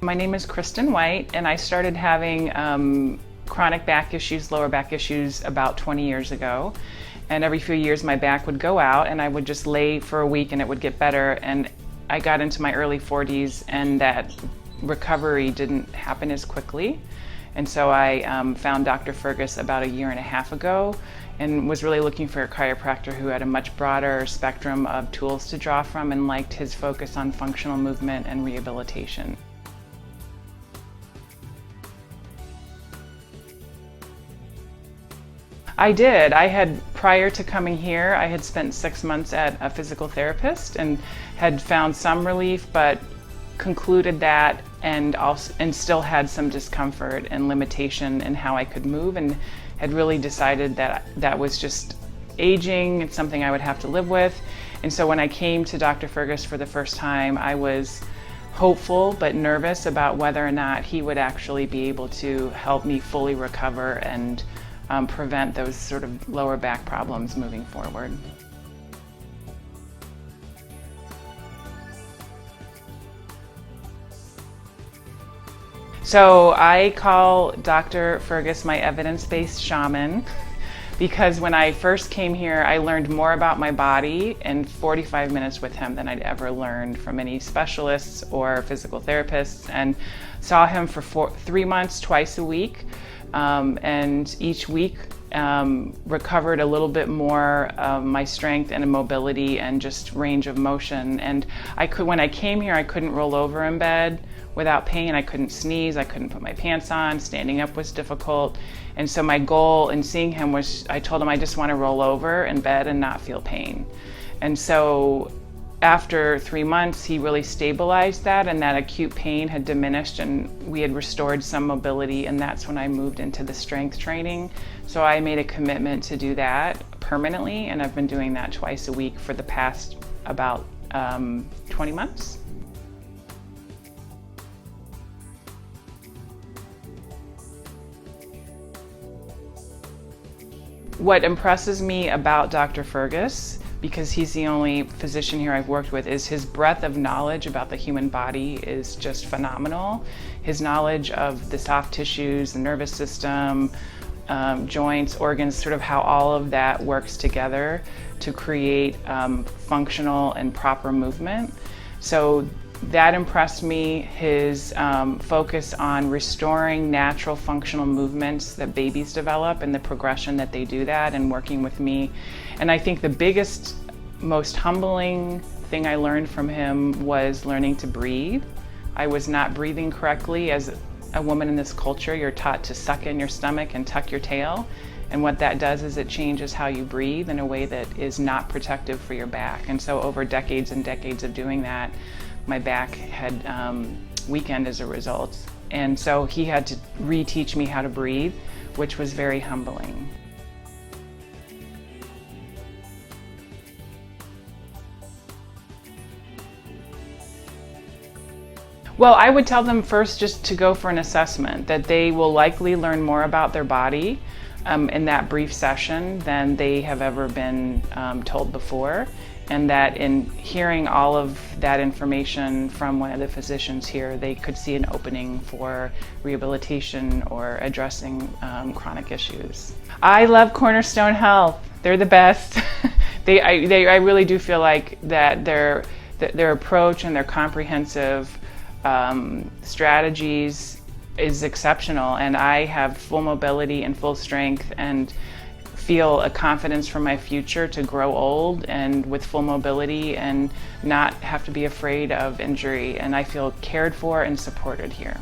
My name is Kristin White, and I started having chronic back issues, lower back issues, about 20 years ago. And every few years my back would go out and I would just lay for a week and it would get better. And I got into my early 40s and that recovery didn't happen as quickly. And so I found Dr. Fergus about a year and a half ago and was really looking for a chiropractor who had a much broader spectrum of tools to draw from and liked his focus on functional movement and rehabilitation. I did. Prior to coming here, I had spent 6 months at a physical therapist and had found some relief, but concluded that and still had some discomfort and limitation in how I could move, and had really decided that that was just aging. It's something I would have to live with. And so when I came to Dr. Fergus for the first time, I was hopeful but nervous about whether or not he would actually be able to help me fully recover and prevent those sort of lower back problems moving forward. So I call Dr. Fergus my evidence-based shaman because when I first came here, I learned more about my body in 45 minutes with him than I'd ever learned from any specialists or physical therapists, and saw him for 3 months, twice a week. And each week recovered a little bit more my strength and mobility and just range of motion. And when I came here, I couldn't roll over in bed without pain. I couldn't sneeze, I couldn't put my pants on, standing up was difficult. And so my goal in seeing him was, I told him I just want to roll over in bed and not feel pain. And so after 3 months, he really stabilized that, and that acute pain had diminished and we had restored some mobility, and that's when I moved into the strength training. So I made a commitment to do that permanently, and I've been doing that twice a week for the past about 20 months. What impresses me about Dr. Fergus, because he's the only physician here I've worked with, is his breadth of knowledge about the human body is just phenomenal. His knowledge of the soft tissues, the nervous system, joints, organs, sort of how all of that works together to create functional and proper movement. So that impressed me. His focus on restoring natural functional movements that babies develop and the progression that they do that, and working with me. And I think the biggest, most humbling thing I learned from him was learning to breathe. I was not breathing correctly. As a woman in this culture, you're taught to suck in your stomach and tuck your tail. And what that does is it changes how you breathe in a way that is not protective for your back. And so over decades and decades of doing that, my back had weakened as a result. And so he had to reteach me how to breathe, which was very humbling. Well, I would tell them first just to go for an assessment, that they will likely learn more about their body in that brief session than they have ever been told before. And that in hearing all of that information from one of the physicians here, they could see an opening for rehabilitation or addressing chronic issues. I love Cornerstone Health. They're the best. I really do feel like that their approach and their comprehensive strategies is exceptional, and I have full mobility and full strength and feel a confidence for my future to grow old and with full mobility and not have to be afraid of injury, and I feel cared for and supported here.